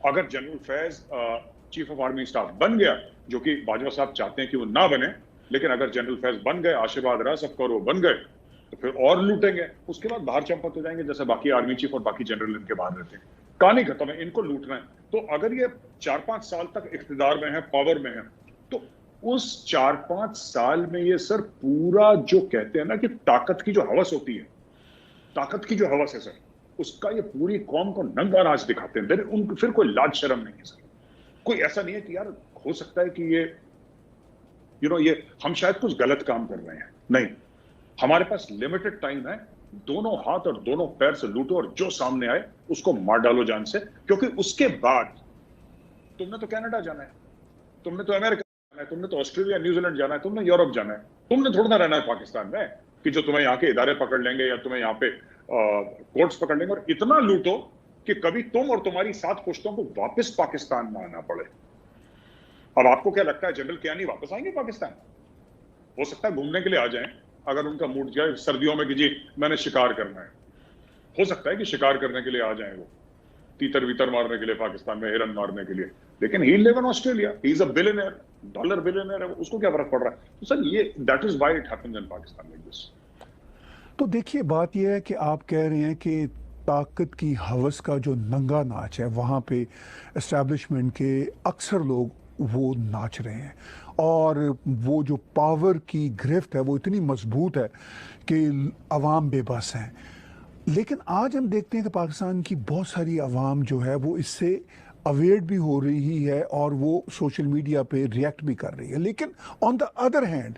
अगर general Faiz chief of army staff बन गया, जो कि बाजवा साहब चाहते हैं कि वो ना बने, लेकिन अगर जनरल फैज बन गए, आशीर्वाद रहा सबका और वो बन गए, तो फिर और लूटेंगे, उसके बाद बाहर चंपत हो जाएंगे, जैसे बाकी आर्मी चीफ और बाकी जनरल इनके बाहर रहते हैं। कहानी खत्म है, इनको लूटना है। तो अगर ये 4-5 साल तक इख्तिदार में है, पावर में है, तो उस 4-5 साल में ये सर पूरा जो कहते हैं ना कि ताकत की जो हवस होती है, ताकत की जो हवस है सर, उसका ये पूरी कौम को नंगा नाच दिखाते हैं। उनको फिर कोई लाज शर्म नहीं है सर। कोई ऐसा नहीं है कि यार हो सकता है कि ये ये हम शायद कुछ गलत काम कर रहे हैं, नहीं, हमारे पास लिमिटेड टाइम है। दोनों हाथ और दोनों पैर से लूटो और जो सामने आए उसको मार डालो जान से, क्योंकि उसके बाद तुमने तो कनाडा जाना है, तुमने तो अमेरिका जाना है, तुमने तो ऑस्ट्रेलिया न्यूजीलैंड जाना है, तुमने यूरोप जाना है, तुमने थोड़ा ना रहना है पाकिस्तान में कि जो तुम्हें यहाँ के इदारे पकड़ लेंगे या तुम्हें यहाँ पे कोर्ट्स पकड़ लेंगे और इतना लूटो कि कभी तुम और तुम्हारी 7 पुश्तों को वापस पाकिस्तान में आना पड़े। अब आपको क्या लगता है जनरल कियानी वापस आएंगे पाकिस्तान? हो सकता है घूमने के लिए आ जाएं, अगर उनका मूड जाए सर्दियों में कि जी मैंने शिकार करना है, हो सकता है कि शिकार करने के लिए आ जाएं, वो तीतर वीतर मारने के लिए पाकिस्तान में, हिरन मारने के लिए, लेकिन he live in Australia, he is a billionaire, dollar billionaire है, उसको क्या फर्क पड़ रहा है? तो सर ये that is why it happens in Pakistan like this. तो देखिए, बात यह है कि आप कह रहे हैं कि ताकत की हवस का जो नंगा नाच है वहाँ पे एस्टैब्लिशमेंट के अक्सर लोग वो नाच रहे हैं, और वो जो पावर की गिरफ्त है वो इतनी मजबूत है कि अवाम बेबस हैं। लेकिन आज हम देखते हैं कि पाकिस्तान की बहुत सारी अवाम जो है वो इससे अवेयर भी हो रही है और वो सोशल मीडिया पे रिएक्ट भी कर रही है। लेकिन ऑन द अदर हैंड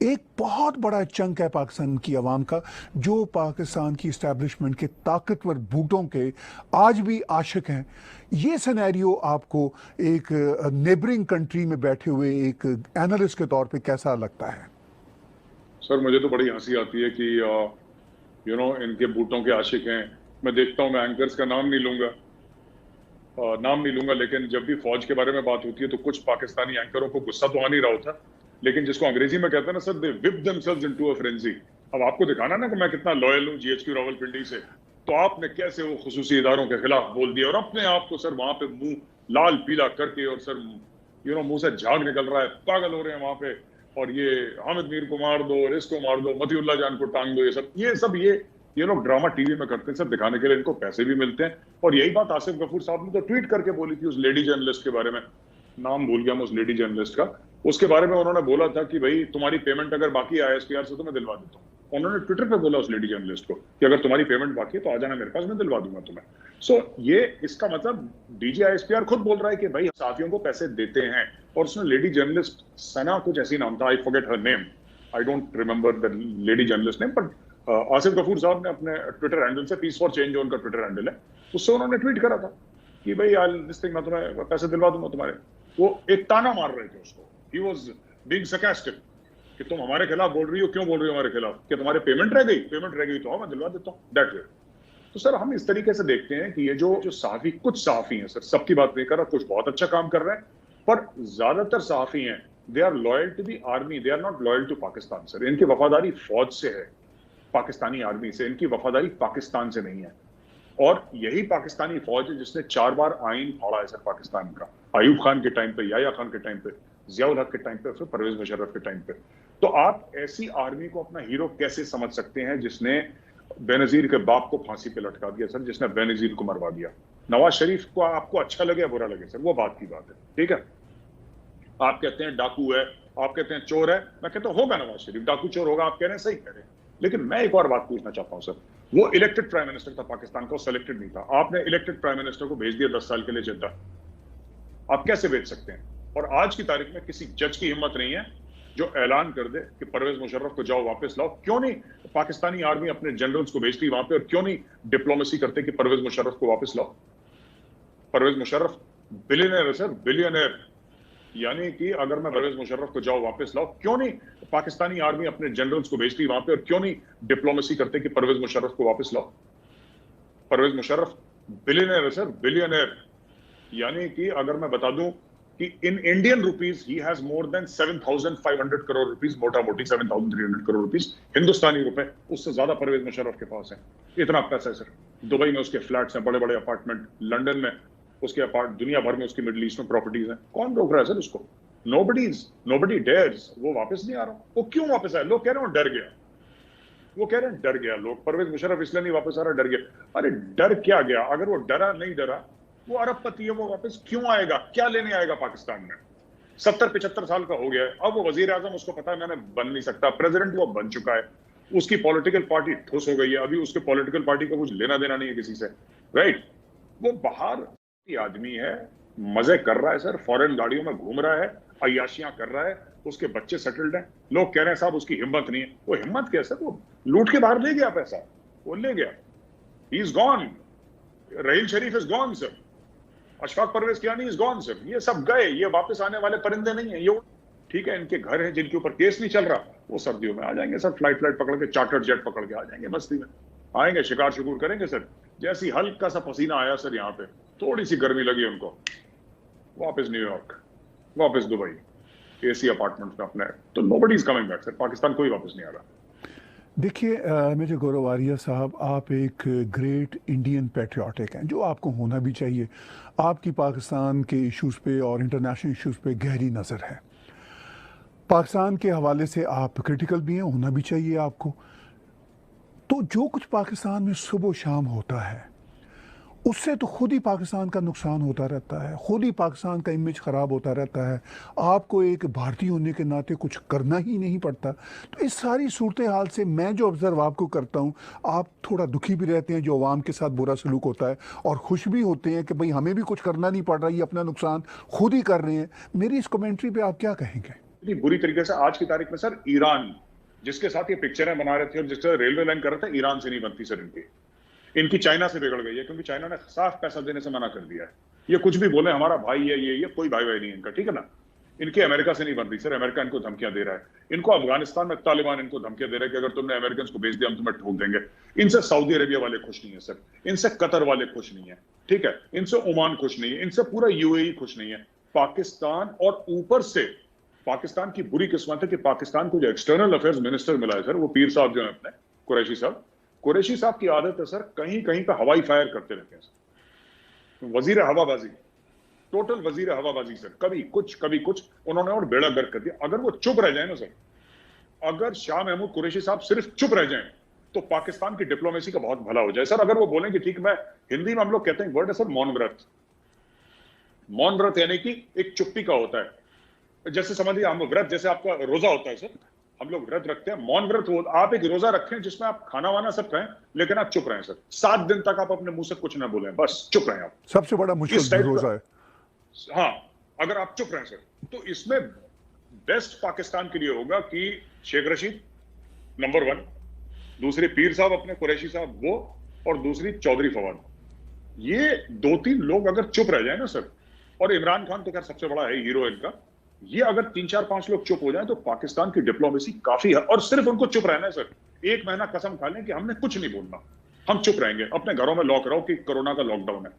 एक बहुत बड़ा चंक है पाकिस्तान की आवाम का जो पाकिस्तान की इस्टेब्लिशमेंट के ताकतवर बूटों के आज भी आशिक हैं। ये सिनेरियो आपको एक नेबरिंग कंट्री में बैठे हुए एक एनालिस्ट के तौर पे कैसा लगता है? सर मुझे तो बड़ी हंसी आती है कि इनके बूटों के आशिक हैं। मैं देखता हूं, मैं एंकर्स का नाम नहीं लूंगा, लेकिन जब भी फौज के बारे में बात होती है तो कुछ पाकिस्तानी एंकरों को गुस्सा तो आ नहीं रहा होता, लेकिन जिसको अंग्रेजी में कहते हैं ना sir, they whip themselves into a frenzy. अब आपको दिखाना ना कि मैं कितना लॉयल हूं जीएचक्यू रावलपिंडी से, तो आपने कैसे वो खुसूसी इदारों के खिलाफ बोल दिया और अपने आप को सर वहां पे मुंह लाल पीला करके, और सर मुंह से झाग निकल रहा है, पागल हो रहे हैं वहां पे, और ये हामिद मीर को मार दो और इसको मार दो, मतीउल्लाह जान को टांग दो, ये लोग ड्रामा टीवी में करते हैं सर, दिखाने के लिए इनको पैसे भी मिलते हैं। और यही बात आसिफ गफूर साहब ने तो ट्वीट करके बोली थी उस लेडी जर्नलिस्ट के बारे में, नाम भूल गया मैं उस लेडी जर्नलिस्ट का, उसके बारे में उन्होंने बोला था कि भाई तुम्हारी पेमेंट अगर बाकी है आईएसपीआर से तो मैं दिलवा देता हूँ। उन्होंने ट्विटर पे बोला उस लेडी जर्नलिस्ट को कि अगर तुम्हारी पेमेंट बाकी है तो आ जाना मेरे पास, मैं दिलवा दूंगा तुम्हें। सो ये इसका मतलब डीजी आईएसपीआर खुद बोल रहा है कि भाई साथियों को पैसे देते हैं। और उसने लेडी जर्नलिस्ट सना कुछ ऐसी नाम था, I forget her name, I don't remember the lady journalist name, but Asif Ghafoor साहब ने अपने ट्विटर हैंडल से, पीस फॉर चेंज जो उनका ट्विटर हैंडल है, उससे उन्होंने ट्वीट करा था कि भाई मैं तुम्हें पैसे दिलवा दूंगा तुम्हारे। वो एक ताना मार रहे थे उसको, ही वाज बीइंग sarcastic कि तुम हमारे खिलाफ बोल रही हो, क्यों बोल रही हो हमारे खिलाफ, कि तुम्हारे पेमेंट रह गई तो मैं दिलवा देता हूँ, दैट वे। तो सर हम इस तरीके से देखते हैं कि ये जो सहाफी, कुछ सहाफी हैं सर, सबकी बात नहीं कर रहा, कुछ बहुत अच्छा काम कर रहे हैं, पर ज्यादातर सहाफी हैं, they are loyal to the army, they are not loyal to Pakistan sir. इनकी वफादारी फौज से है, पाकिस्तानी आर्मी से, इनकी वफादारी पाकिस्तान से नहीं है। और यही पाकिस्तानी फौज है जिसने 4 बार आईन फाड़ा है सर पाकिस्तान का, अयूब खान के टाइम पे, याया खान के टाइम पे, जियाउल हक के टाइम पे, फिर परवेज मुशर्रफ के टाइम पे। तो आप ऐसी आर्मी को अपना हीरो कैसे समझ सकते हैं जिसने बेनजीर के बाप को फांसी पे लटका दिया सर, जिसने बेनजीर को मरवा दिया? नवाज शरीफ को आपको अच्छा लगे या बुरा लगे सर, वो बात की बात है, ठीक है। आप कहते हैं डाकू है, आप कहते हैं चोर है, मैं कहता हूं होगा नवाज शरीफ डाकू चोर होगा, आप कह रहे हैं, सही कह रहे हैं, लेकिन मैं एक और बात पूछना चाहता हूं सर, वो इलेक्टेड प्राइम मिनिस्टर था पाकिस्तान का, सिलेक्टेड नहीं था। आपने इलेक्टेड प्राइम मिनिस्टर को भेज दिया 10 साल के लिए जिद्दा, आप कैसे भेज सकते हैं? और आज की तारीख में किसी जज की हिम्मत नहीं है जो ऐलान कर दे कि परवेज मुशर्रफ को जाओ वापस लाओ। क्यों नहीं पाकिस्तानी आर्मी अपने जनरल्स को भेजती वहां पे, और क्यों नहीं डिप्लोमेसी करते कि परवेज मुशर्रफ को वापस लाओ? परवेज मुशर्रफ बिलियनर है सर, बिलियनर, यानी कि अगर मैं परवेज मुशर्रफ को जाओ वापस लाओ, क्यों नहीं पाकिस्तानी आर्मी अपने जनरल्स को भेजती वहां पे, और क्यों नहीं डिप्लोमेसी करते कि परवेज मुशर्रफ को वापस लाओ? परवेज मुशर्रफ बिलियनर है सर, बिलियनर, यानी कि अगर मैं बता दूं कि in Indian rupees he has more than 7,500 crore rupees, मोटा मोटी 7,300 करोड़ रुपीज हिंदुस्तानी रुपए, उससे ज्यादा परवेज मुशर्रफ के पास है। इतना पैसा है सर। दुबई में उसके फ्लैट्स हैं, बड़े बड़े अपार्टमेंट, लंदन में उसके अपार्ट दुनिया भर में उसकी मिडिल ईस्ट में प्रॉपर्टीज हैं, कौन रोक रहा है सर उसको? Nobody dares. वो वापस नहीं आ रहा। वो क्यों वापस आया? लोग कह रहे हो डर गया। वो कह रहे हैं डर गया लोग, परवेज मुशर्रफ इसलिए नहीं वापस आ रहा, डर गया। अरे डर क्या गया? अगर वो डरा नहीं डरा, वो अरबपति है, वो वापस क्यों आएगा? क्या लेने आएगा पाकिस्तान में? 70-75 साल का हो गया है। अब वो वजीर आजम, उसको पता है मैंने बन नहीं सकता। प्रेसिडेंट वो बन चुका है, उसकी पॉलिटिकल पार्टी ठुस हो गई है। अभी उसके पॉलिटिकल पार्टी का कुछ लेना देना नहीं है किसी से, राइट? वो बाहर आदमी है, मजे कर रहा है सर, फॉरेन गाड़ियों में घूम रहा है, अय्याशियां कर रहा है, उसके बच्चे सेटल्ड हैं। लोग कह रहे हैं साहब उसकी हिम्मत नहीं है। वो हिम्मत क्या सर? वो लूट के बाहर ले गया पैसा, वो ले गया। He is gone. Raheel Sharif is gone sir. Ashfaq Parvez Kayani is gone sir. ये सब गए, ये वापस आने वाले परिंदे नहीं है। ये ठीक है, इनके घर हैं जिनके ऊपर केस नहीं चल रहा, वो सर्दियों में आ जाएंगे सर, फ्लाइट पकड़ के, चार्टर्ड जेट पकड़ के आ जाएंगे बस्ती में, आएंगे, शिकार शुकुर करेंगे सर। जैसी हल्का सा पसीना आया सर, यहाँ पे थोड़ी सी गर्मी लगी उनको, वापस न्यूयॉर्क, वापस दुबई, एसी अपार्टमेंट में अपने। तो nobody is coming back sir, Pakistan कोई वापस नहीं आ रहा। देखिए मेजर गौरव आर्या साहब, आप एक ग्रेट इंडियन पैट्रियाटिक हैं, जो आपको होना भी चाहिए। आपकी पाकिस्तान के इश्यूज़ पे और इंटरनेशनल इश्यूज़ पे गहरी नज़र है। पाकिस्तान के हवाले से आप क्रिटिकल भी हैं, होना भी चाहिए आपको। तो जो कुछ पाकिस्तान में सुबह शाम होता है, उससे तो खुद ही पाकिस्तान का नुकसान होता रहता है, खुद ही पाकिस्तान का इमेज ख़राब होता रहता है। आपको एक भारतीय होने के नाते कुछ करना ही नहीं पड़ता। तो इस सारी सूरत हाल से मैं जो ऑब्ज़र्व आपको करता हूँ, आप थोड़ा दुखी भी रहते हैं जो अवाम के साथ बुरा सलूक होता है, और खुश भी होते हैं कि भाई हमें भी कुछ करना नहीं पड़ रहा, ये अपना नुकसान खुद ही कर रहे हैं। मेरी इस कमेंट्री पर आप क्या कहेंगे? बुरी तरीके से आज की तारीख में सर, ईरान जिसके साथ ये पिक्चरें बना रहे थे और जिससे रेलवे लाइन कर रहे थे, ईरान से नहीं बनती सर इनकी चाइना से बिगड़ गई है, क्योंकि चाइना ने साफ पैसा देने से मना कर दिया है। ये कुछ भी बोले हमारा भाई है, ये कोई भाई नहीं इनका, ठीक है ना? इनकी अमेरिका से नहीं बन रही सर, अमेरिका इनको धमकियां दे रहा है। इनको अफगानिस्तान में तालिबान इनको धमकियां दे रहे हैं कि अगर तुमने अमेरिकन को भेज दिया हम तुम्हें ठोक देंगे। इनसे सऊदी अरेबिया वाले खुश नहीं है सर, इनसे कतर वाले खुश नहीं है, ठीक है, इनसे ओमान खुश नहीं है, इनसे पूरा यूएई खुश नहीं है। पाकिस्तान, और ऊपर से पाकिस्तान की बुरी किस्मत है कि पाकिस्तान को जो एक्सटर्नल अफेयर्स मिनिस्टर मिला है सर, वो पीर साहब जो है अपने, कुरैशी साहब की आदत है सर, कहीं कहीं पे हवाई फायर करते रहते हैं सर। वजीर हवाबाजी, टोटल वजीर हवाबाजी सर, कभी कुछ उन्होंने और बेड़ा गर्क कर दिया। अगर वो चुप रह जाए ना सर, अगर शाह महमूद कुरैशी साहब सिर्फ चुप रह जाएं, तो पाकिस्तान की डिप्लोमेसी का बहुत भला हो जाए सर। अगर वो बोलें कि ठीक, मैं हिंदी में हम लोग कहते हैं वर्ड है सर, मौन व्रत। मौन व्रत यानी कि एक चुप्पी का होता है। जैसे समझिए हम व्रत, जैसे आपका रोजा होता है सर, हम लोग व्रत रखते हैं, मौन व्रत हो, आप एक रोजा रखें जिसमें आप खाना वाना सब खाएं, लेकिन आप चुप रहें सर। 7 दिन तक आप अपने मुंह से कुछ ना बोलें, बस चुप रहें आप। सबसे बड़ा मुश्किल रोजा है। हाँ, अगर आप चुप रहें सर, तो इसमें बेस्ट पाकिस्तान के लिए होगा कि शेख रशीद नंबर 1, दूसरे पीर साहब अपने कुरैशी साहब वो, और दूसरी चौधरी फवाद। ये 2-3 लोग अगर चुप रह जाए ना सर, और इमरान खान तो खैर सबसे बड़ा है हीरो इनका, ये अगर 3-4-5 लोग चुप हो जाएं, तो पाकिस्तान की डिप्लोमेसी काफी है। और सिर्फ उनको चुप रहना है सर, 1 महीना कसम खा लें कि हमने कुछ नहीं बोलना, हम चुप रहेंगे, अपने घरों में लॉक रहो कि कोरोना का लॉकडाउन है।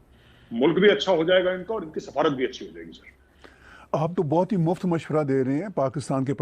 मुल्क भी अच्छा हो जाएगा इनका, और इनकी सफारत भी अच्छी हो जाएगी सर। आप तो बहुत ही मुफ्त मशवरा दे रहे हैं पाकिस्तान के